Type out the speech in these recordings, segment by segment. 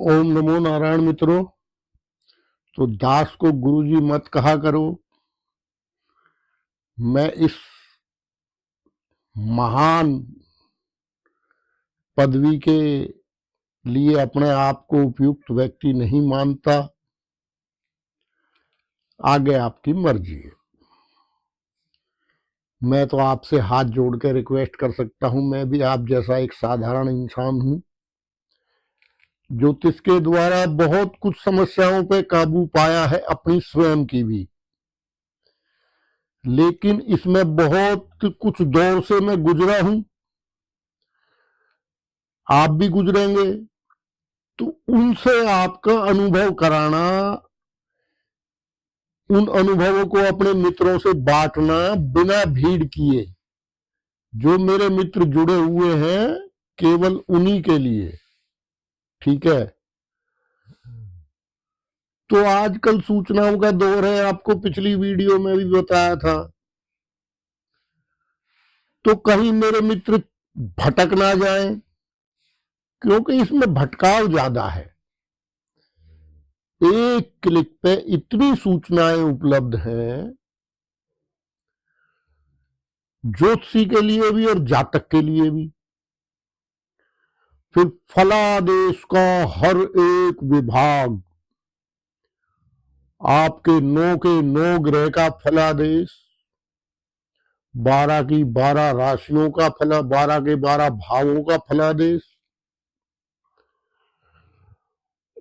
ओम नमो नारायण मित्रों। तो दास को गुरुजी मत कहा करो। मैं इस महान पदवी के लिए अपने आप को उपयुक्त व्यक्ति नहीं मानता। आगे आपकी मर्जी है। मैं तो आपसे हाथ जोड़ के रिक्वेस्ट कर सकता हूं, मैं भी आप जैसा एक साधारण इंसान हूं। ज्योतिष के द्वारा बहुत कुछ समस्याओं पे काबू पाया है, अपनी स्वयं की भी। लेकिन इसमें बहुत कुछ दौर से मैं गुजरा हूं, आप भी गुजरेंगे। तो उनसे आपका अनुभव कराना, उन अनुभवों को अपने मित्रों से बांटना बिना भीड़ किए। जो मेरे मित्र जुड़े हुए हैं केवल उन्हीं के लिए, ठीक है। तो आजकल सूचनाओं का दौर है, आपको पिछली वीडियो में भी बताया था। तो कहीं मेरे मित्र भटक ना जाएं, क्योंकि इसमें भटकाव ज्यादा है। एक क्लिक पे इतनी सूचनाएं उपलब्ध हैं, ज्योतिषी के लिए भी और जातक के लिए भी। फिर फलादेश का हर एक विभाग, आपके 9 के 9 ग्रह का फलादेश, 12 की 12 राशियों का फला, 12 के 12 भावों का फलादेश,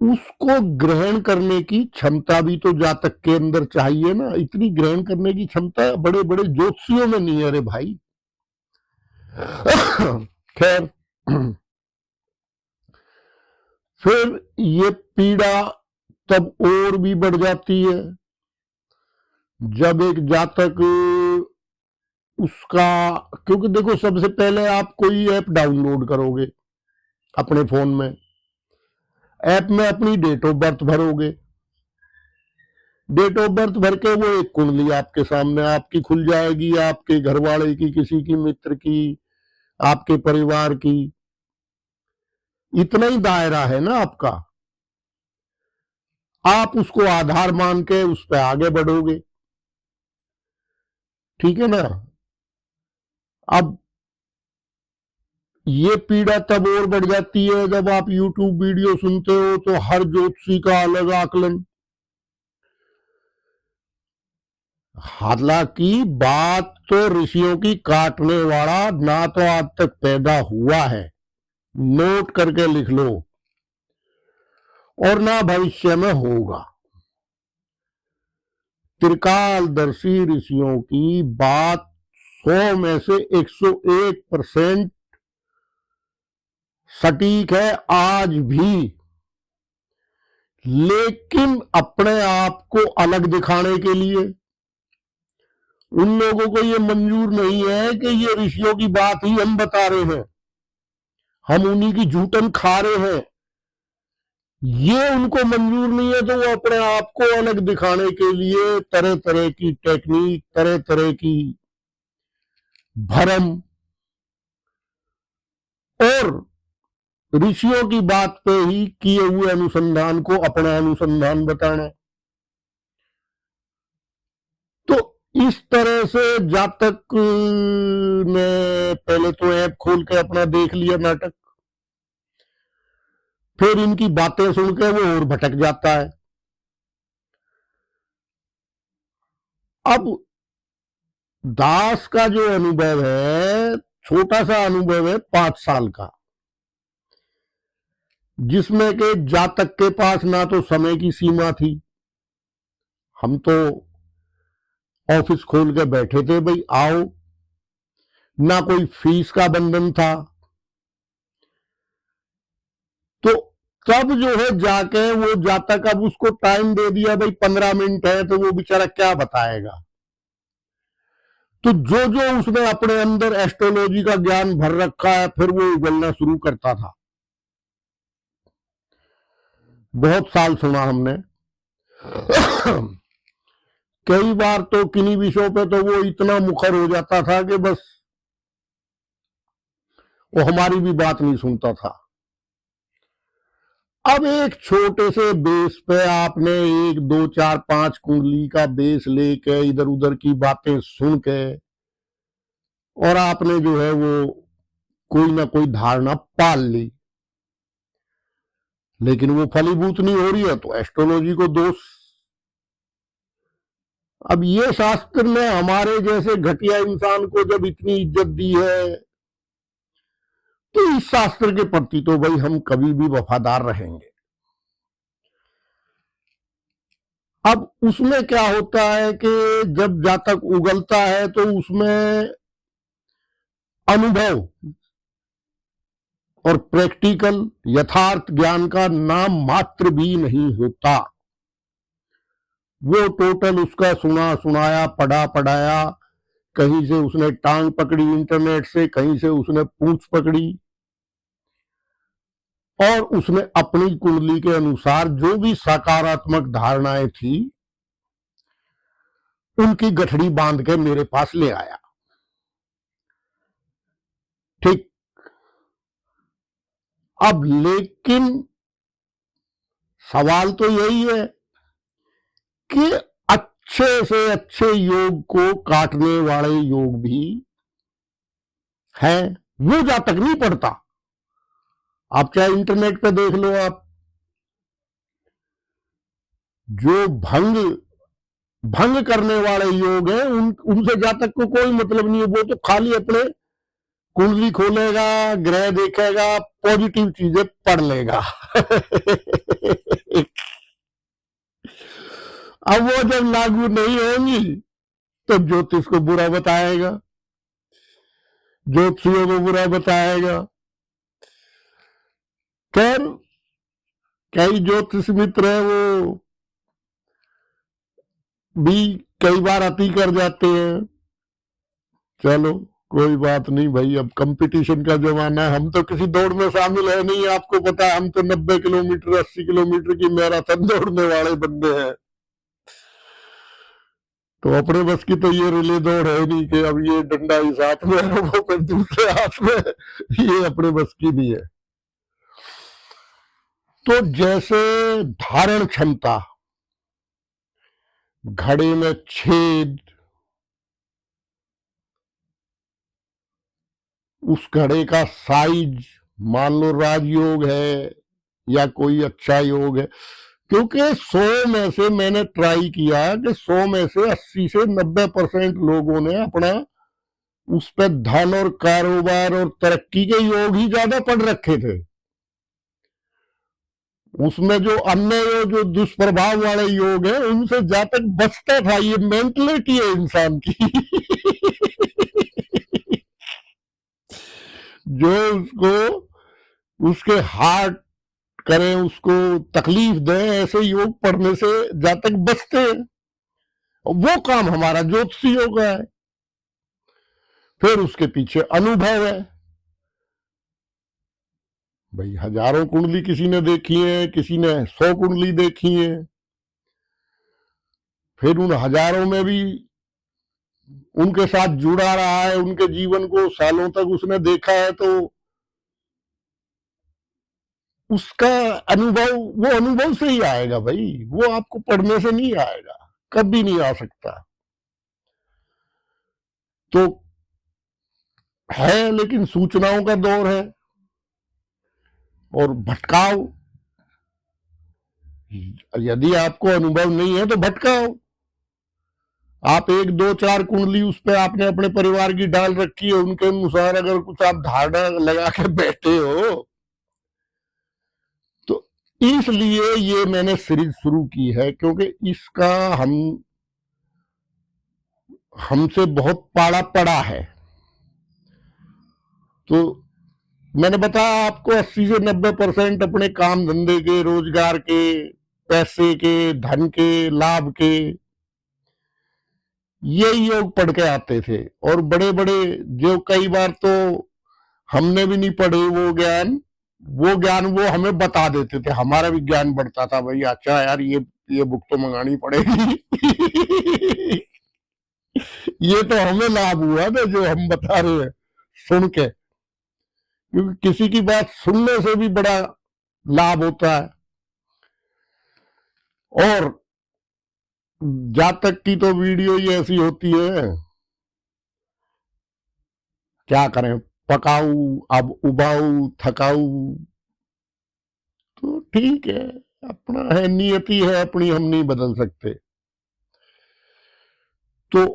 उसको ग्रहण करने की क्षमता भी तो जातक के अंदर चाहिए ना। इतनी ग्रहण करने की क्षमता बड़े बड़े ज्योतिषियों में नहीं है रे भाई। खैर, फिर ये पीड़ा तब और भी बढ़ जाती है जब एक जातक उसका, क्योंकि देखो, सबसे पहले आप कोई ऐप डाउनलोड करोगे अपने फोन में, ऐप में अपनी डेट ऑफ बर्थ भरोगे। डेट ऑफ बर्थ भर के वो एक कुंडली आपके सामने आपकी खुल जाएगी, आपके घर वाले की, किसी की मित्र की, आपके परिवार की। इतना ही दायरा है ना आपका। आप उसको आधार मान के उस पर आगे बढ़ोगे, ठीक है ना। अब ये पीड़ा तब और बढ़ जाती है जब आप YouTube वीडियो सुनते हो तो हर ज्योतिषी का अलग आकलन। हालांकि बात तो ऋषियों की काटने वाला ना तो आज तक पैदा हुआ है, नोट करके लिख लो, और ना भविष्य में होगा। त्रिकालदर्शी ऋषियों की बात 100 में से 101% सटीक है आज भी। लेकिन अपने आप को अलग दिखाने के लिए उन लोगों को ये मंजूर नहीं है कि ये ऋषियों की बात ही हम बता रहे हैं, हम उन्हीं की झूठन खा रहे हैं। ये उनको मंजूर नहीं है, तो वो अपने आप को अलग दिखाने के लिए तरह तरह की टेक्निक, तरह तरह की भरम और ऋषियों की बात पे ही किए हुए अनुसंधान को अपना अनुसंधान बताना। तो इस तरह से जातक ने पहले तो ऐप खोल के अपना देख लिया नाटक, फिर इनकी बातें सुन के वो और भटक जाता है। अब दास का जो अनुभव है, छोटा सा अनुभव है, 5 साल का, जिसमें के जातक के पास ना तो समय की सीमा थी। हम तो ऑफिस खोल के बैठे थे, भाई आओ, ना कोई फीस का बंधन था। तो तब जो है जाके वो जातक, अब उसको टाइम दे दिया भाई 15 मिनट है, तो वो बेचारा क्या बताएगा। तो जो जो उसने अपने अंदर एस्ट्रोलॉजी का ज्ञान भर रखा है, फिर वो उगलना शुरू करता था। बहुत साल सुना हमने। कई बार तो किन्हीं विषयों पे तो वो इतना मुखर हो जाता था कि बस वो हमारी भी बात नहीं सुनता था। अब एक छोटे से बेस पे आपने 1 2 4 5 कुंडली का बेस लेके इधर उधर की बातें सुन के और आपने जो है वो कोई ना कोई धारणा पाल ली, लेकिन वो फलीभूत नहीं हो रही है तो एस्ट्रोलॉजी को दोष। अब ये शास्त्र ने हमारे जैसे घटिया इंसान को जब इतनी इज्जत दी है तो इस शास्त्र के प्रति तो भाई हम कभी भी वफादार रहेंगे। अब उसमें क्या होता है कि जब जातक उगलता है तो उसमें अनुभव और प्रैक्टिकल यथार्थ ज्ञान का नाम मात्र भी नहीं होता। वो टोटल उसका सुना सुनाया पढ़ा पढ़ाया, कहीं से उसने टांग पकड़ी इंटरनेट से, कहीं से उसने पूंछ पकड़ी और उसने अपनी कुंडली के अनुसार जो भी सकारात्मक धारणाएं थी उनकी गठड़ी बांध के मेरे पास ले आया। ठीक। अब लेकिन सवाल तो यही है कि अच्छे से अच्छे योग को काटने वाले योग भी हैं, वो जातक नहीं पढ़ता। आप चाहे इंटरनेट पे देख लो, आप जो भंग करने वाले योग हैं उनसे जातक को कोई मतलब नहीं है। वो तो खाली अपने कुंडली खोलेगा, ग्रह देखेगा, पॉजिटिव चीजें पढ़ लेगा। अब वो जब लागू नहीं होंगी तो ज्योतिष को बुरा बताएगा, ज्योतिषियों को बुरा बताएगा। खैर कई ज्योतिष मित्र है वो भी कई बार अति कर जाते हैं। चलो कोई बात नहीं भाई, अब कंपटीशन का जमाना है, हम तो किसी दौड़ में शामिल है नहीं। आपको पता है हम तो 90 किलोमीटर 80 किलोमीटर की मैराथन दौड़ने वाले बंदे हैं, तो अपने बस की तो ये रिले दौड़ है नहीं कि अब ये डंडा इस हाथ में है वो फिर दूसरे हाथ में, ये अपने बस की नहीं है। तो जैसे धारण क्षमता, घड़े में छेद, उस घड़े का साइज, मान लो राजयोग है या कोई अच्छा योग है, क्योंकि 100 में से मैंने ट्राई किया कि 100 में से 80 से 90% लोगों ने अपना उस पर धन और कारोबार और तरक्की के योग ही ज्यादा पढ़ रखे थे। उसमें जो अन्य जो दुष्प्रभाव वाले योग है उनसे जातक बचता था। ये मेंटलिटी है इंसान की। जो उसको उसके हार्ट करें, उसको तकलीफ दे, ऐसे योग पढ़ने से जातक बचते हैं। वो काम हमारा ज्योतिषियों का है। फिर उसके पीछे अनुभव है भाई। हजारों कुंडली किसी ने देखी है, किसी ने 100 कुंडली देखी है, फिर उन हजारों में भी उनके साथ जुड़ा रहा है, उनके जीवन को सालों तक उसने देखा है, तो उसका अनुभव वो अनुभव से ही आएगा भाई, वो आपको पढ़ने से नहीं आएगा, कभी नहीं आ सकता। तो है, लेकिन सूचनाओं का दौर है और भटकाव। यदि आपको अनुभव नहीं है तो भटकाओ। आप 1 2 4 कुंडली उस पर आपने अपने परिवार की डाल रखी है, उनके अनुसार अगर कुछ आप धारणा लगा के बैठे हो, तो इसलिए ये मैंने सीरीज शुरू की है, क्योंकि इसका हमसे बहुत पाड़ा पड़ा है। तो मैंने बताया आपको 80 से 90% अपने काम धंधे के, रोजगार के, पैसे के, धन के, लाभ के, ये योग पढ़ के आते थे। और बड़े बड़े जो कई बार तो हमने भी नहीं पढ़े वो ज्ञान वो हमें बता देते थे, हमारा भी ज्ञान बढ़ता था भाई। अच्छा यार ये बुक तो मंगानी पड़ेगी। ये तो हमें लाभ हुआ ना जो हम बता रहे हैं सुन के, क्योंकि किसी की बात सुनने से भी बड़ा लाभ होता है। और जातक की तो वीडियो ही ऐसी होती है, क्या करें, पकाऊ अब उबाऊ थकाऊ। तो ठीक है, अपना है, नियति है अपनी, हम नहीं बदल सकते। तो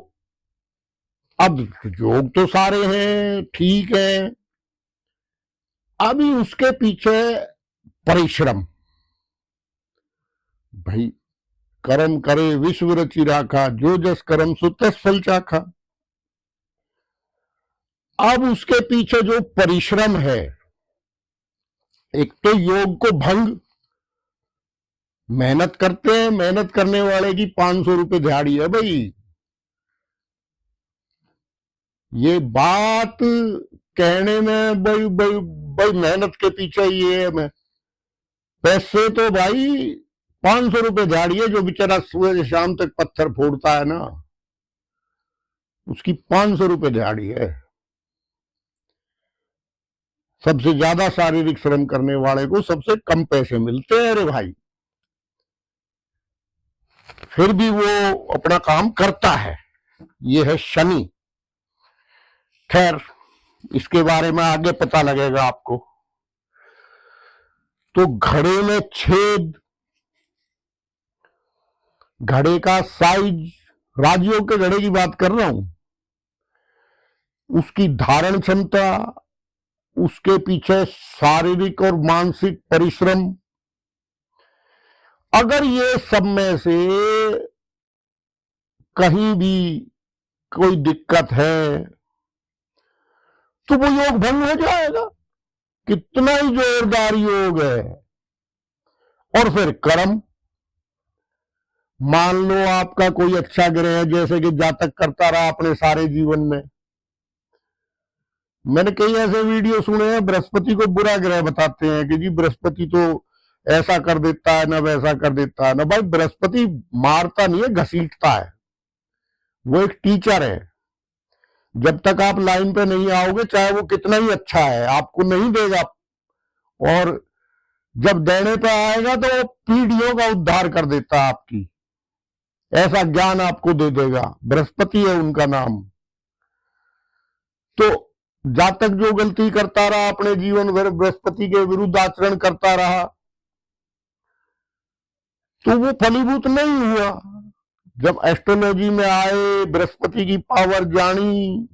अब योग तो सारे हैं, ठीक है, अभी उसके पीछे परिश्रम। भाई कर्म करे विश्व रचि राखा, जो जस कर्म सो तस फल चाखा। अब उसके पीछे जो परिश्रम है, एक तो योग को भंग, मेहनत करते हैं, मेहनत करने वाले की 500 रुपए दिहाड़ी है भाई। ये बात कहने में भाई भाई भाई मेहनत के पीछे ये है, मैं पैसे तो भाई 500 रुपए दिहाड़ी है। जो बेचारा सुबह से शाम तक पत्थर फोड़ता है ना, उसकी 500 रुपए दिहाड़ी है। सबसे ज्यादा शारीरिक श्रम करने वाले को सबसे कम पैसे मिलते हैं। अरे भाई, फिर भी वो अपना काम करता है। ये है शनि। खैर, इसके बारे में आगे पता लगेगा आपको। तो घड़े में छेद, घड़े का साइज, राजयोग के घड़े की बात कर रहा हूं, उसकी धारण क्षमता, उसके पीछे शारीरिक और मानसिक परिश्रम, अगर ये सब में से कहीं भी कोई दिक्कत है तो वो योग भंग हो जाएगा, कितना ही जोरदार योग है। और फिर कर्म, मान लो आपका कोई अच्छा ग्रह है, जैसे कि जातक करता रहा अपने सारे जीवन में। मैंने कई ऐसे वीडियो सुने हैं, बृहस्पति को बुरा ग्रह बताते हैं कि जी बृहस्पति तो ऐसा कर देता है ना, वैसा कर देता है ना। भाई बृहस्पति मारता नहीं है, घसीटता है। वो एक टीचर है। जब तक आप लाइन पे नहीं आओगे, चाहे वो कितना ही अच्छा है, आपको नहीं देगा। और जब देने पे आएगा तो वो पीढ़ियों का उद्धार कर देता है आपकी, ऐसा ज्ञान आपको दे देगा। बृहस्पति है उनका नाम। तो जातक जो गलती करता रहा अपने जीवन भर, बृहस्पति के विरुद्ध आचरण करता रहा, तो वो फलीभूत नहीं हुआ। जब एस्ट्रोलॉजी में आए, बृहस्पति की पावर जानी,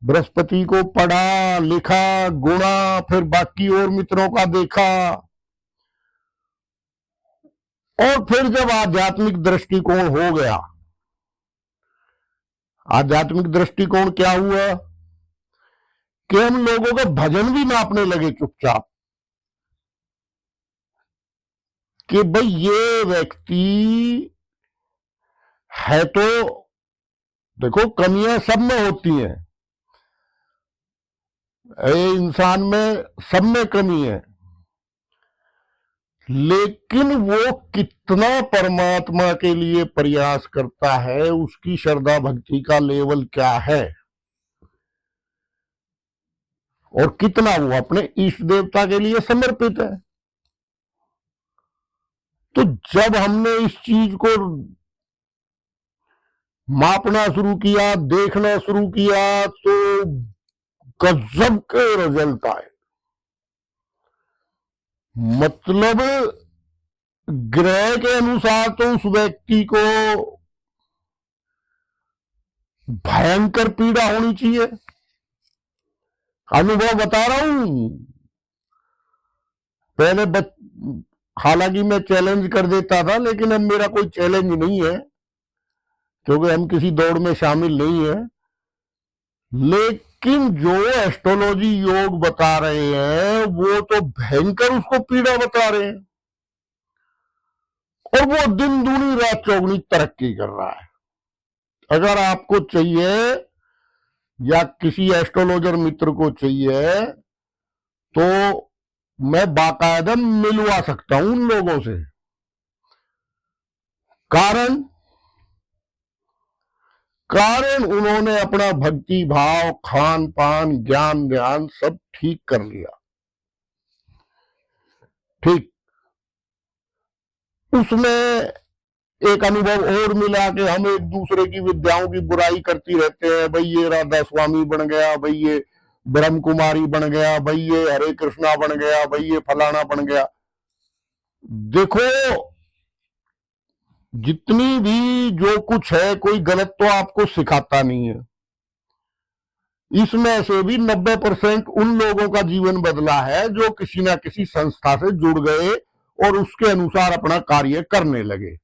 बृहस्पति को पढ़ा लिखा गुणा, फिर बाकी और मित्रों का देखा, और फिर जब आध्यात्मिक दृष्टिकोण हो गया। आध्यात्मिक दृष्टिकोण क्या हुआ कि हम लोगों के भजन भी नापने लगे चुपचाप, कि भाई ये व्यक्ति है तो, देखो कमियां सब में होती हैं, इंसान में सब में कमी है, लेकिन वो कितना परमात्मा के लिए प्रयास करता है, उसकी श्रद्धा भक्ति का लेवल क्या है, और कितना वो अपने इष्ट देवता के लिए समर्पित है। तो जब हमने इस चीज को मापना शुरू किया, देखना शुरू किया, तो गजब के रिजल्ट आए। मतलब ग्रह के अनुसार तो उस व्यक्ति को भयंकर पीड़ा होनी चाहिए। अनुभव बता रहा हूं। पहले हालांकि मैं चैलेंज कर देता था, लेकिन अब मेरा कोई चैलेंज नहीं है, क्योंकि हम किसी दौड़ में शामिल नहीं है। लेकिन जो एस्ट्रोलॉजी योग बता रहे हैं, वो तो भयंकर उसको पीड़ा बता रहे हैं, और वो दिन दूनी रात चौगुनी तरक्की कर रहा है। अगर आपको चाहिए या किसी एस्ट्रोलॉजर मित्र को चाहिए, तो मैं बाकायदा मिलवा सकता हूं उन लोगों से। कारण उन्होंने अपना भक्ति भाव, खान पान, ज्ञान ध्यान सब ठीक कर लिया। ठीक, उसमें एक अनुभव और मिला कि हम एक दूसरे की विद्याओं की बुराई करती रहते हैं। भाई ये राधा स्वामी बन गया, भाई ये ब्रह्म कुमारी बन गया, भाई ये हरे कृष्णा बन गया, भाई ये फलाना बन गया। देखो, जितनी भी जो कुछ है, कोई गलत तो आपको सिखाता नहीं है। इसमें से भी 90% उन लोगों का जीवन बदला है जो किसी ना किसी संस्था से जुड़ गए और उसके अनुसार अपना कार्य करने लगे।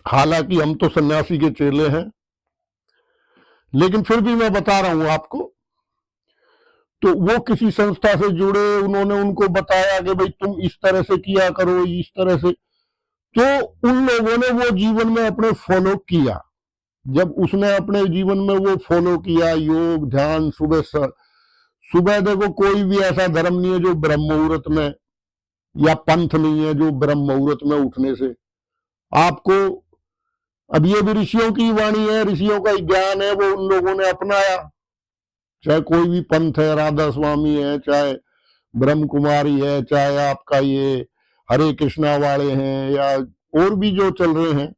हालांकि हम तो सन्यासी के चेले हैं, लेकिन फिर भी मैं बता रहा हूं आपको। तो वो किसी संस्था से जुड़े, उन्होंने उनको बताया कि भाई तुम इस तरह से किया करो, इस तरह से, तो उन लोगों ने वो जीवन में अपने फॉलो किया। जब उसने अपने जीवन में वो फॉलो किया, योग ध्यान, सुबह देखो कोई भी ऐसा धर्म नहीं है जो ब्रह्म मुहूर्त में, या पंथ नहीं है जो ब्रह्म मुहूर्त में उठने से आपको, अब ये भी ऋषियों की वाणी है, ऋषियों का ज्ञान है, वो उन लोगों ने अपनाया। चाहे कोई भी पंथ है, राधा स्वामी है, चाहे ब्रह्म कुमारी है, चाहे आपका ये हरे कृष्णा वाले हैं, या और भी जो चल रहे हैं,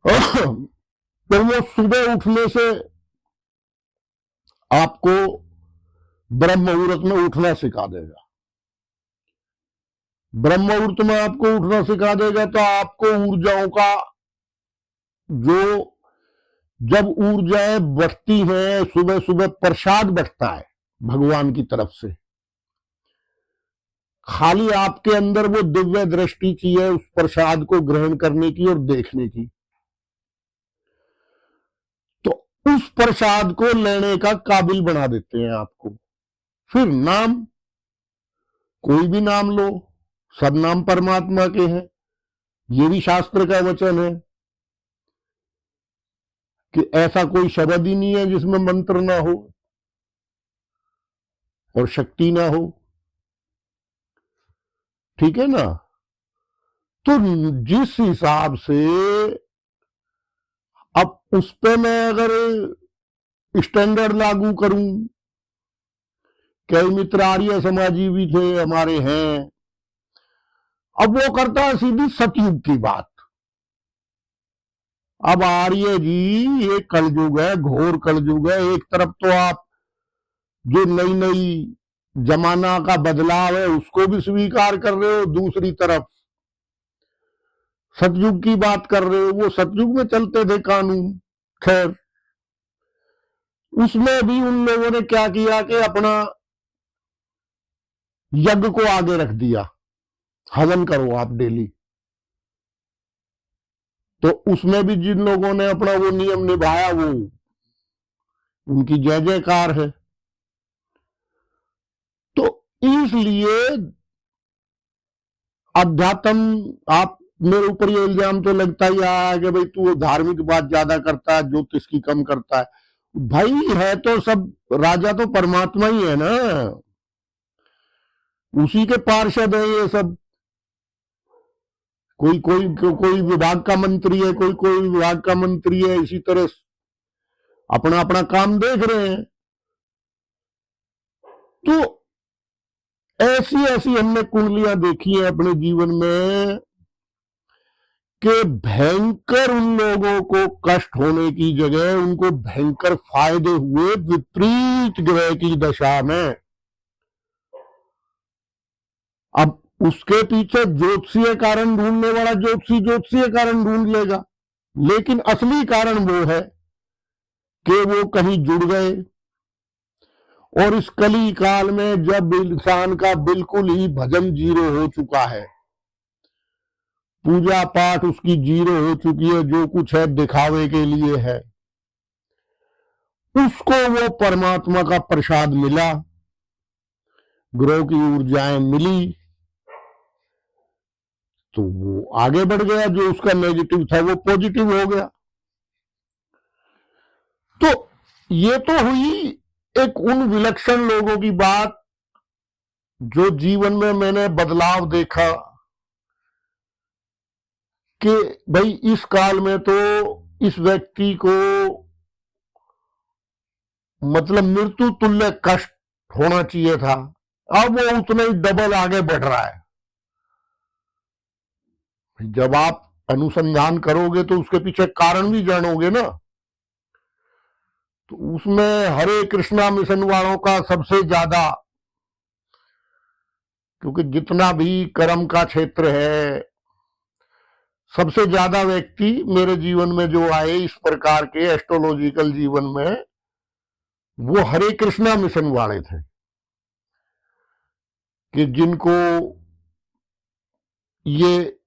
तो वो सुबह उठने से आपको ब्रह्म मुहूर्त में उठना सिखा देगा। ब्रह्म मुहूर्त में आपको उठना सिखा देगा, तो आपको ऊर्जाओं का जो, जब ऊर्जाएं बढ़ती हैं, सुबह सुबह प्रसाद बढ़ता है भगवान की तरफ से। खाली आपके अंदर वो दिव्य दृष्टि चाहिए उस प्रसाद को ग्रहण करने की और देखने की, तो उस प्रसाद को लेने का काबिल बना देते हैं आपको। फिर नाम, कोई भी नाम लो, सब नाम परमात्मा के हैं। ये भी शास्त्र का वचन है कि ऐसा कोई शब्द ही नहीं है जिसमें मंत्र ना हो और शक्ति ना हो। ठीक है ना? तो जिस हिसाब से, अब उस पे मैं अगर स्टैंडर्ड लागू करूं, कई मित्र आर्य समाजी भी थे हमारे हैं, अब वो करता है सीधी सतयुग की बात। अब आर्य जी, ये कलयुग है, घोर कलयुग है। एक तरफ तो आप जो नई नई जमाना का बदलाव है उसको भी स्वीकार कर रहे हो, दूसरी तरफ सतयुग की बात कर रहे हो। वो सतयुग में चलते थे कानून, खैर उसमें भी उन लोगों ने क्या किया कि अपना यज्ञ को आगे रख दिया, हवन करो आप डेली। तो उसमें भी जिन लोगों ने अपना वो नियम निभाया, वो उनकी जय जयकार है। तो इसलिए अध्यात्म, आप, मेरे ऊपर ये इल्जाम तो लगता ही आया कि भाई तू धार्मिक बात ज्यादा करता है, ज्योतिष की कम करता है। भाई है तो सब, राजा तो परमात्मा ही है ना, उसी के पार्षद है ये सब। कोई कोई कोई विभाग का मंत्री है, कोई कोई विभाग का मंत्री है, इसी तरह अपना अपना काम देख रहे हैं। तो ऐसी ऐसी हमने कुंडलियां देखी है अपने जीवन में कि भयंकर उन लोगों को कष्ट होने की जगह उनको भयंकर फायदे हुए विपरीत ग्रह की दशा में। अब उसके पीछे ज्योतिषीय कारण ढूंढने वाला ज्योतिषीय कारण ढूंढ लेगा, लेकिन असली कारण वो है कि वो कहीं जुड़ गए। और इस कली काल में जब इंसान का बिल्कुल ही भजन जीरो हो चुका है, पूजा पाठ उसकी जीरो हो चुकी है, जो कुछ है दिखावे के लिए है, उसको वो परमात्मा का प्रसाद मिला, ग्रह की ऊर्जाएं मिली, तो वो आगे बढ़ गया। जो उसका नेगेटिव था वो पॉजिटिव हो गया। तो ये तो हुई एक उन विलक्षण लोगों की बात जो जीवन में मैंने बदलाव देखा कि भाई इस काल में तो इस व्यक्ति को मतलब मृत्यु तुल्य कष्ट होना चाहिए था, अब वो उतना ही डबल आगे बढ़ रहा है। जब आप अनुसंधान करोगे तो उसके पीछे कारण भी जानोगे ना। तो उसमें हरे कृष्णा मिशन वालों का सबसे ज्यादा, क्योंकि जितना भी कर्म का क्षेत्र है, सबसे ज्यादा व्यक्ति मेरे जीवन में जो आए इस प्रकार के एस्ट्रोलॉजिकल जीवन में, वो हरे कृष्णा मिशन वाले थे, कि जिनको ये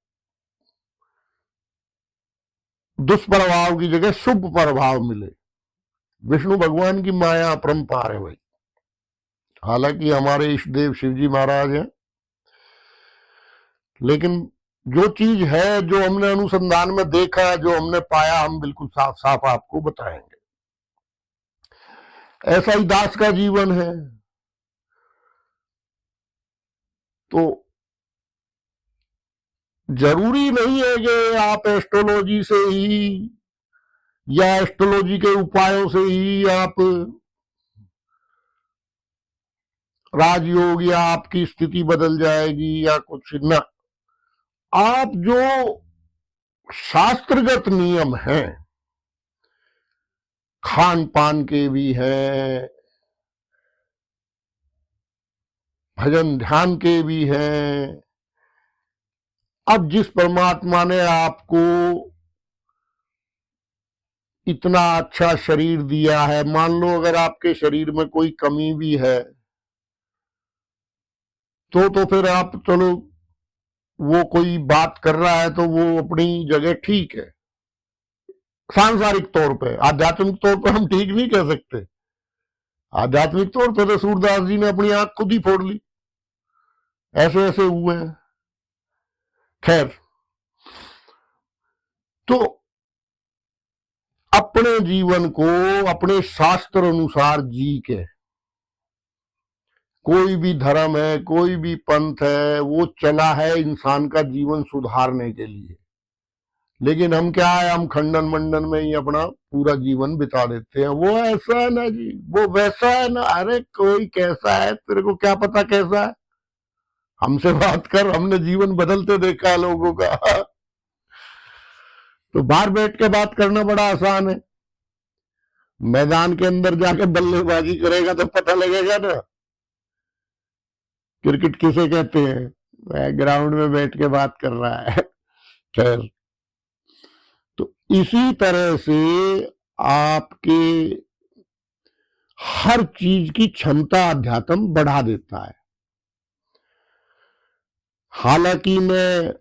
दुष्प्रभाव की जगह शुभ प्रभाव मिले। विष्णु भगवान की माया अपरंपार है भाई। हालांकि हमारे इष्ट देव शिवजी महाराज हैं, लेकिन जो चीज है, जो हमने अनुसंधान में देखा, जो हमने पाया, हम बिल्कुल साफ साफ आपको बताएंगे। ऐसा ही दास का जीवन है। तो जरूरी नहीं है कि आप एस्ट्रोलॉजी से ही या एस्ट्रोलॉजी के उपायों से ही आप राजयोग या आपकी स्थिति बदल जाएगी या कुछ ना। आप जो शास्त्रगत नियम हैं, खान पान के भी हैं, भजन ध्यान के भी हैं। अब जिस परमात्मा ने आपको इतना अच्छा शरीर दिया है, मान लो अगर आपके शरीर में कोई कमी भी है, तो फिर आप चलो, वो कोई बात कर रहा है तो वो अपनी जगह ठीक है सांसारिक तौर पे। आध्यात्मिक तौर पर हम ठीक नहीं कह सकते। आध्यात्मिक तौर पर तो सूरदास जी ने अपनी आंख खुद ही फोड़ ली, ऐसे ऐसे हुए हैं। खैर, तो अपने जीवन को अपने शास्त्र अनुसार जी के, कोई भी धर्म है, कोई भी पंथ है, वो चला है इंसान का जीवन सुधारने के लिए। लेकिन हम क्या है, हम खंडन मंडन में ही अपना पूरा जीवन बिता देते हैं। वो ऐसा है ना जी, वो वैसा है ना। अरे कोई कैसा है, तेरे को क्या पता कैसा है? हमसे बात कर, हमने जीवन बदलते देखा है लोगों का। तो बाहर बैठ के बात करना बड़ा आसान है, मैदान के अंदर जाके बल्लेबाजी करेगा तो पता लगेगा ना क्रिकेट किसे कहते हैं। ग्राउंड में बैठ के बात कर रहा है। खैर, तो इसी तरह से आपके हर चीज की क्षमता अध्यात्म बढ़ा देता है। हालांकि मैं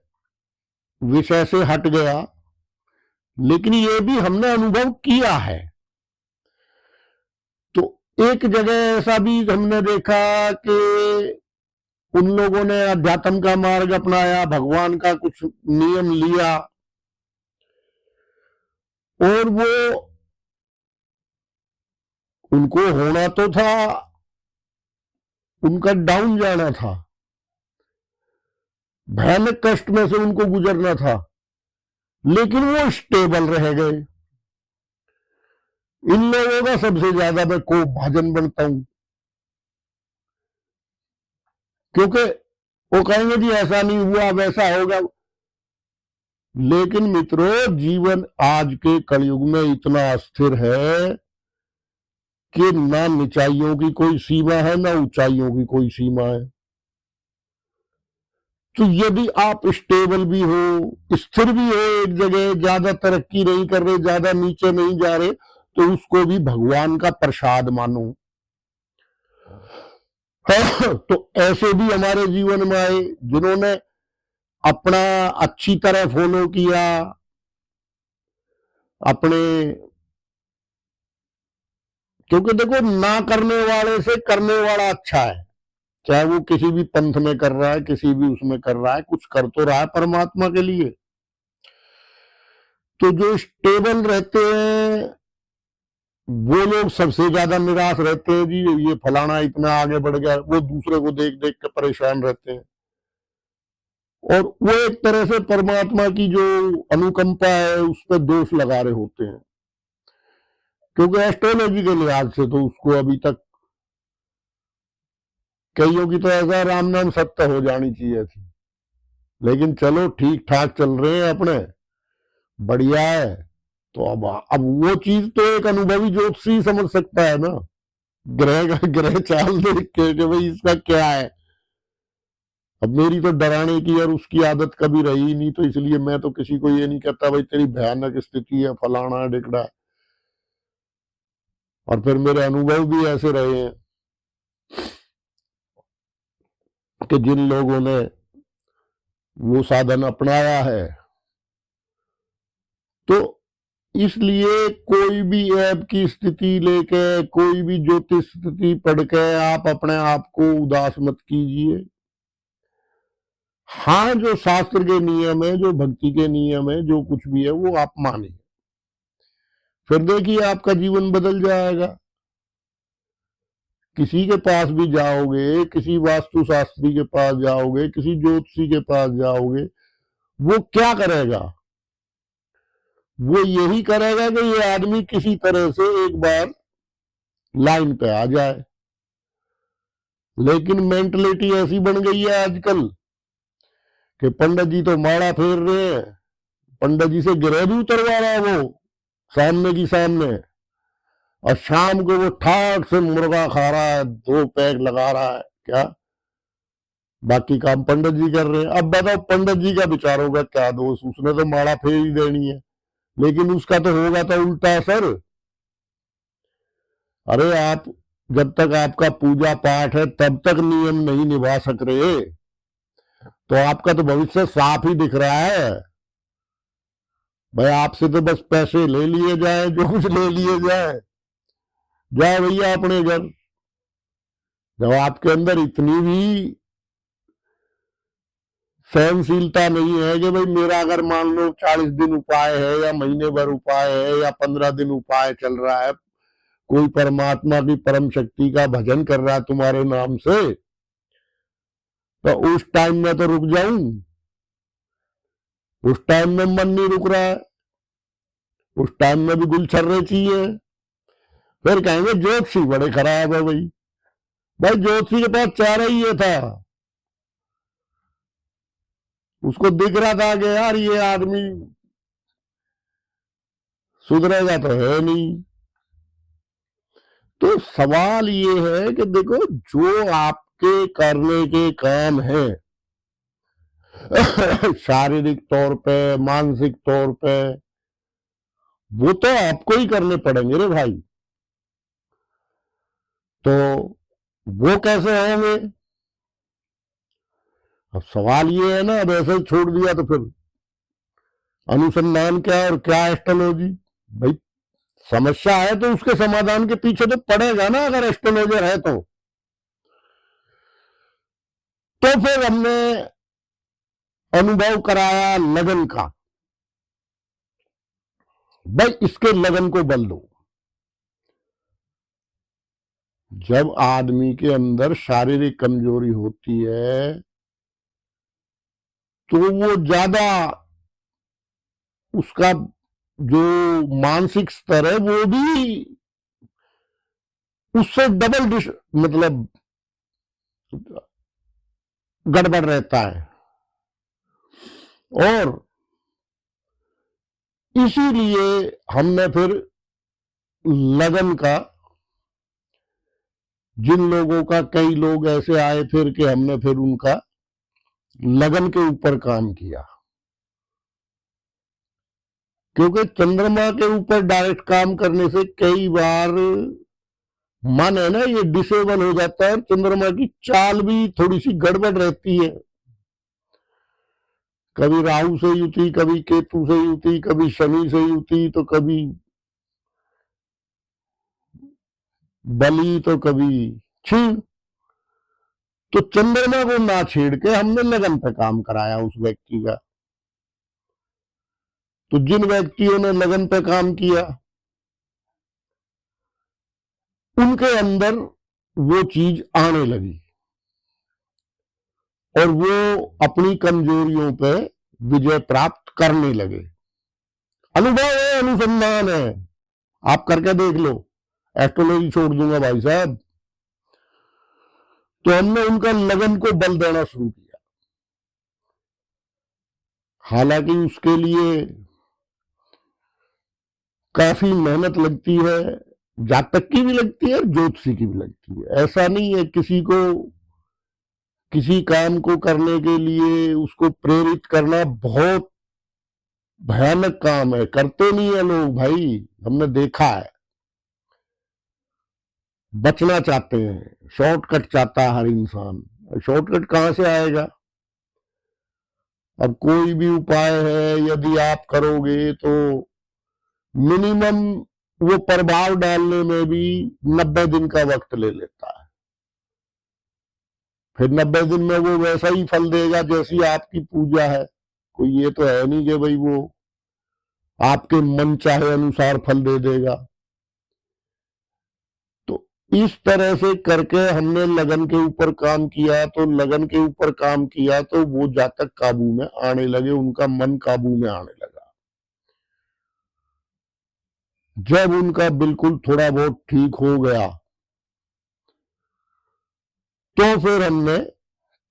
विषय से हट गया, लेकिन ये भी हमने अनुभव किया है। तो एक जगह ऐसा भी हमने देखा कि उन लोगों ने अध्यात्म का मार्ग अपनाया, भगवान का कुछ नियम लिया, और वो उनको होना तो था, उनका डाउन जाना था, भयानक कष्ट में से उनको गुजरना था, लेकिन वो स्टेबल रह गए। इन लोगों का सबसे ज्यादा मैं को भाजन बनता हूं, क्योंकि वो कहेंगे जी ऐसा नहीं हुआ, वैसा होगा। लेकिन मित्रों, जीवन आज के कलयुग में इतना अस्थिर है कि ना निचाइयों की कोई सीमा है, ना ऊंचाइयों की कोई सीमा है। तो यदि आप स्टेबल भी हो, स्थिर भी हो एक जगह, ज्यादा तरक्की नहीं कर रहे, ज्यादा नीचे नहीं जा रहे, तो उसको भी भगवान का प्रसाद मानो। तो ऐसे भी हमारे जीवन में आए जिन्होंने अपना अच्छी तरह फॉलो किया, अपने, क्योंकि देखो, ना करने वाले से करने वाला अच्छा है। चाहे वो किसी भी पंथ में कर रहा है, किसी भी उसमें कर रहा है, कुछ कर तो रहा है परमात्मा के लिए। तो जो स्टेबल रहते हैं वो लोग सबसे ज्यादा निराश रहते हैं जी, ये फलाना इतना आगे बढ़ गया। वो दूसरे को देख देख के परेशान रहते हैं, और वो एक तरह से परमात्मा की जो अनुकंपा है उस पर दोष लगा रहे होते हैं, क्योंकि एस्ट्रोलॉजी के लिहाज से तो उसको अभी तक कईयों की तो ऐसा राम नाम सत्य हो जानी चाहिए थी, लेकिन चलो ठीक ठाक चल रहे हैं अपने, बढ़िया है। तो अब वो चीज तो एक अनुभवी ज्योतिषी समझ सकता है ना, ग्रह चाल देख के कि भाई इसका क्या है। अब मेरी तो डराने की और उसकी आदत कभी रही नहीं, तो इसलिए मैं तो किसी को ये नहीं कहता भाई तेरी भयानक स्थिति है, फलाना है, ढिकड़ा है। और फिर मेरे अनुभव भी ऐसे रहे हैं कि जिन लोगों ने वो साधन अपनाया है, तो इसलिए कोई भी ऐप की स्थिति लेके, कोई भी ज्योतिष स्थिति पढ़ के आप अपने आप को उदास मत कीजिए। हाँ, जो शास्त्र के नियम है, जो भक्ति के नियम है, जो कुछ भी है वो आप मानिए, फिर देखिए आपका जीवन बदल जाएगा। किसी के पास भी जाओगे, किसी वास्तु शास्त्री के पास जाओगे, किसी ज्योतिषी के पास जाओगे, वो क्या करेगा? वो यही करेगा कि ये आदमी किसी तरह से एक बार लाइन पे आ जाए। लेकिन मेंटलिटी ऐसी बन गई है आजकल कि पंडित जी तो माड़ा फेर रहे हैं, पंडित जी से गिरह भी उतरवा रहा है वो सामने की सामने, और शाम को वो ठाक से मुर्गा खा रहा है, 2 पैक लगा रहा है, क्या बाकी काम पंडित जी कर रहे हैं। अब बताओ पंडित जी का विचारों का क्या दोष, उसने तो माड़ा फेर ही देनी है, लेकिन उसका तो होगा तो उल्टा असर। अरे आप जब तक आपका पूजा पाठ है तब तक नियम नहीं निभा सक रहे, तो आपका तो भविष्य साफ ही दिख रहा है। भाई आपसे तो बस पैसे ले लिए जाए, जो कुछ ले लिए जाए, जाए भैया अपने घर। जब आपके अंदर इतनी भी सहनशीलता नहीं है कि भाई मेरा अगर मान लो 40 दिन उपाय है, या महीने भर उपाय है, या 15 दिन उपाय चल रहा है, कोई परमात्मा की परम शक्ति का भजन कर रहा है तुम्हारे नाम से, तो उस टाइम में तो रुक जाऊं? उस टाइम में मन नहीं रुक रहा है, उस टाइम में भी गुलछर्रे चाहिए। फिर कहेंगे ज्योतिषी बड़े खराब है। भाई भाई ज्योतिषी के पास चारा ही ये था, उसको दिख रहा था कि यार ये आदमी सुधरेगा तो है नहीं। तो सवाल ये है कि देखो, जो आपके करने के काम है शारीरिक तौर पे, मानसिक तौर पे, वो तो आपको ही करने पड़ेंगे रे भाई। तो वो कैसे होंगे? अब सवाल ये है ना, अब ऐसे छोड़ दिया तो फिर अनुसंधान क्या और क्या एस्ट्रोलॉजी? भाई समस्या है तो उसके समाधान के पीछे तो पड़ेगा ना, अगर एस्ट्रोलॉजर है तो। फिर हमने अनुभव कराया लगन का। भाई इसके लगन को बल दो। जब आदमी के अंदर शारीरिक कमजोरी होती है तो वो ज्यादा, उसका जो मानसिक स्तर है वो भी उससे डबल मतलब गड़बड़ रहता है। और इसीलिए हमने फिर लगन का, जिन लोगों का, कई लोग ऐसे आए फिर कि हमने फिर उनका लगन के ऊपर काम किया, क्योंकि चंद्रमा के ऊपर डायरेक्ट काम करने से कई बार मन है ना ये डिसेबल हो जाता है, चंद्रमा की चाल भी थोड़ी सी गड़बड़ रहती है। कभी राहु से युति, कभी केतु से युति, कभी शनि से युति, तो कभी बली, तो कभी छीण। तो चंद्रमा को ना छेड़ के हमने लगन पे काम कराया उस व्यक्ति का। तो जिन व्यक्तियों ने लगन पे काम किया उनके अंदर वो चीज आने लगी, और वो अपनी कमजोरियों पे विजय प्राप्त करने लगे। अनुभव है, अनुसंधान है, आप करके देख लो। एस्ट्रोलॉजी छोड़ दूंगा भाई साहब। तो हमने उनका लगन को बल देना शुरू किया। हालांकि उसके लिए काफी मेहनत लगती है, जातक की भी लगती है और ज्योतिषी की भी लगती है। ऐसा नहीं है, किसी को किसी काम को करने के लिए उसको प्रेरित करना बहुत भयानक काम है, करते नहीं है लोग भाई, हमने देखा है। बचना चाहते हैं, शॉर्टकट चाहता है हर इंसान, शॉर्टकट कहां से आएगा? अब कोई भी उपाय है यदि आप करोगे तो मिनिमम वो प्रभाव डालने में भी 90 दिन का वक्त ले लेता है। फिर 90 दिन में वो वैसा ही फल देगा जैसी आपकी पूजा है। कोई ये तो है नहीं कि भाई वो आपके मन चाहे अनुसार फल दे देगा। तो इस तरह से करके हमने लगन के ऊपर काम किया, तो लगन के ऊपर काम किया तो वो जातक काबू में आने लगे, उनका मन काबू में आने लगा। जब उनका बिल्कुल थोड़ा बहुत ठीक हो गया तो फिर हमने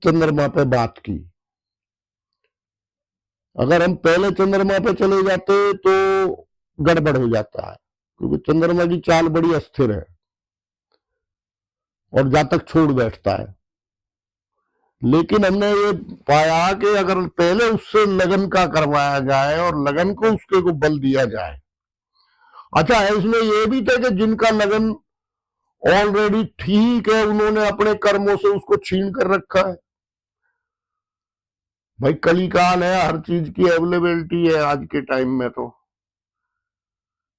चंद्रमा पे बात की। अगर हम पहले चंद्रमा पे चले जाते तो गड़बड़ हो जाता है, क्योंकि चंद्रमा की चाल बड़ी अस्थिर है और जातक छोड़ बैठता है। लेकिन हमने ये पाया कि अगर पहले उससे लगन का करवाया जाए और लगन को उसके को बल दिया जाए। अच्छा है, इसमें ये भी था कि जिनका लगन ऑलरेडी ठीक है उन्होंने अपने कर्मों से उसको छीन कर रखा है। भाई कलिकाल है, हर चीज की अवेलेबिलिटी है आज के टाइम में। तो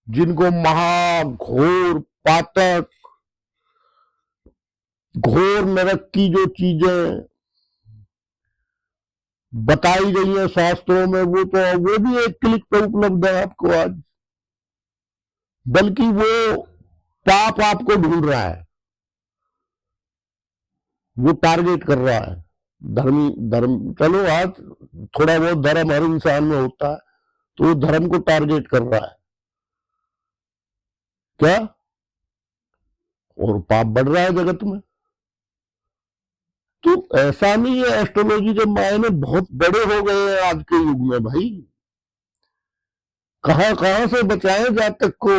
जिनको महाघोर पातक घोर नरक की जो चीजें बताई गई है शास्त्रों में, वो भी एक क्लिक पे उपलब्ध है आपको आज। बल्कि वो पाप आपको ढूंढ रहा है, वो टारगेट कर रहा है। धर्म चलो आज थोड़ा बहुत धर्म हर इंसान में होता है, तो वो धर्म को टारगेट कर रहा है क्या, और पाप बढ़ रहा है जगत में। तो ऐसा नहीं है, एस्ट्रोलॉजी के मायने बहुत बड़े हो गए हैं आज के युग में भाई। कहां कहां से बचाएं जातक को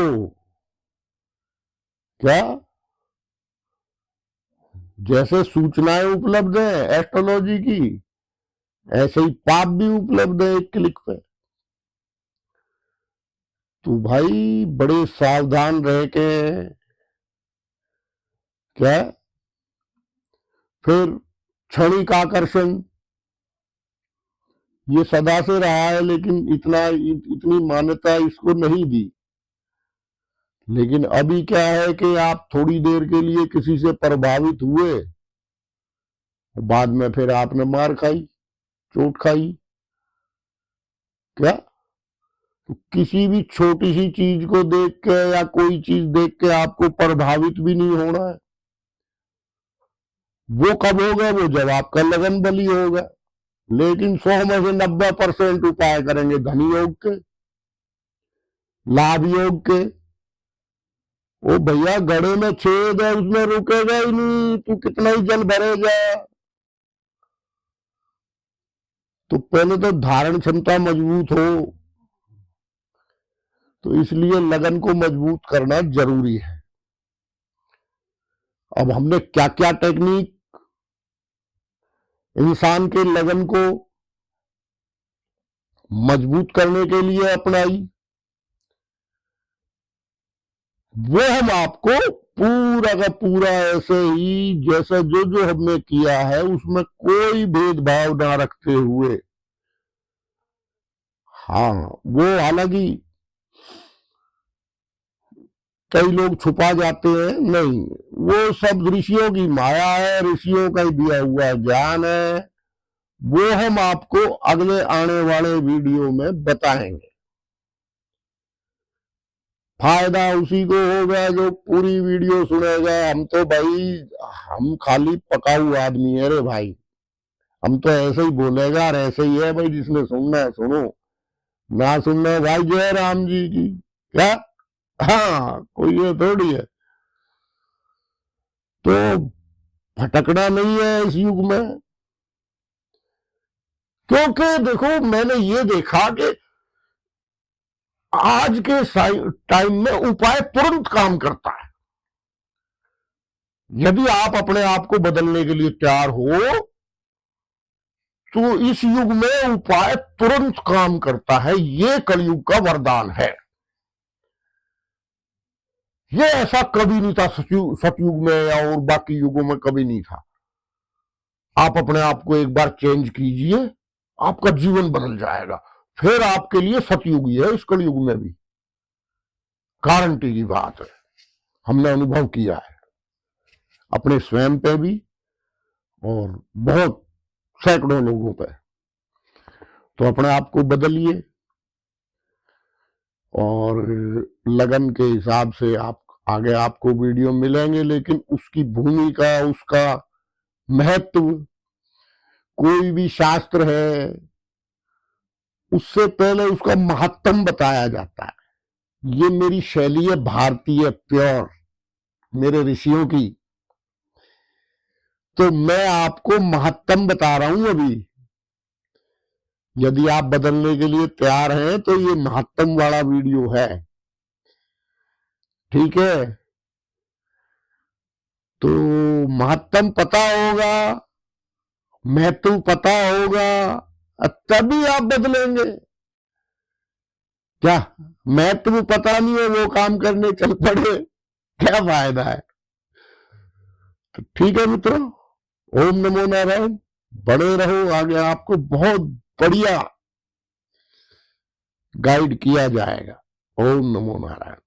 क्या? जैसे सूचनाएं उपलब्ध है एस्ट्रोलॉजी की, ऐसे ही पाप भी उपलब्ध है एक क्लिक पे। तो भाई बड़े सावधान रह के क्या। फिर क्षणिक आकर्षण ये सदा से रहा है, लेकिन इतनी मान्यता इसको नहीं दी। लेकिन अभी क्या है कि आप थोड़ी देर के लिए किसी से प्रभावित हुए, बाद में फिर आपने मार खाई, चोट खाई क्या। तो किसी भी छोटी सी चीज को देख के या कोई चीज देख के आपको प्रभावित भी नहीं होना है। वो कब होगा? वो जब आपका लगन बली होगा। लेकिन 100 में से 90% उपाय करेंगे धनी योग के, लाभ योग के। ओ भैया गड़े में छेद है, उसमें रुकेगा ही नहीं, तू कितना ही जल भरेगा। तो पहले तो धारण क्षमता मजबूत हो, तो इसलिए लगन को मजबूत करना जरूरी है। अब हमने क्या क्या टेक्निक इंसान के लगन को मजबूत करने के लिए अपनाई, वो हम आपको पूरा का पूरा ऐसे ही जैसा जो जो हमने किया है उसमें कोई भेदभाव ना रखते हुए। हाँ, वो हालांकि कई लोग छुपा जाते हैं, नहीं, वो सब ऋषियों की माया है, ऋषियों का ही दिया हुआ ज्ञान है। वो हम आपको अगले आने वाले वीडियो में बताएंगे। फायदा उसी को होगा जो पूरी वीडियो सुनेगा। हम तो भाई हम खाली पकाऊ आदमी है रे भाई, हम तो ऐसे ही बोलेगा और ऐसे ही है भाई, जिसने सुनना है सुनो, ना सुनना है भाई जय राम जी की क्या। हाँ, कोई ये थोड़ी है। तो भटकना नहीं है इस युग में। क्योंकि देखो, मैंने ये देखा कि आज के टाइम में उपाय तुरंत काम करता है। यदि आप अपने आप को बदलने के लिए तैयार हो तो इस युग में उपाय तुरंत काम करता है। ये कलयुग का वरदान है। ये ऐसा कभी नहीं था सतयुग में या और बाकी युगों में कभी नहीं था। आप अपने आप को एक बार चेंज कीजिए, आपका जीवन बदल जाएगा। फिर आपके लिए सतयुग ही है इस कलयुग में भी, गारंटी की बात है। हमने अनुभव किया है अपने स्वयं पे भी और बहुत सैकड़ों लोगों पे। तो अपने आप को बदलिए और लगन के हिसाब से आप आगे आपको वीडियो मिलेंगे, लेकिन उसकी भूमिका, उसका महत्व, कोई भी शास्त्र है उससे पहले उसका महत्तम बताया जाता है। ये मेरी शैली है भारतीय प्योर, मेरे ऋषियों की। तो मैं आपको महत्तम बता रहा हूं अभी। यदि आप बदलने के लिए तैयार हैं तो ये महत्तम वाला वीडियो है, ठीक है। तो महत्तम पता होगा, महत्व पता होगा, तभी आप बदलेंगे। क्या महत्व पता नहीं है, वो काम करने चल पड़े, क्या फायदा है। तो ठीक है मित्रों, ओम नमो नारायण। बड़े रहो, आगे आपको बहुत बढ़िया गाइड किया जाएगा। ओम नमो नारायण।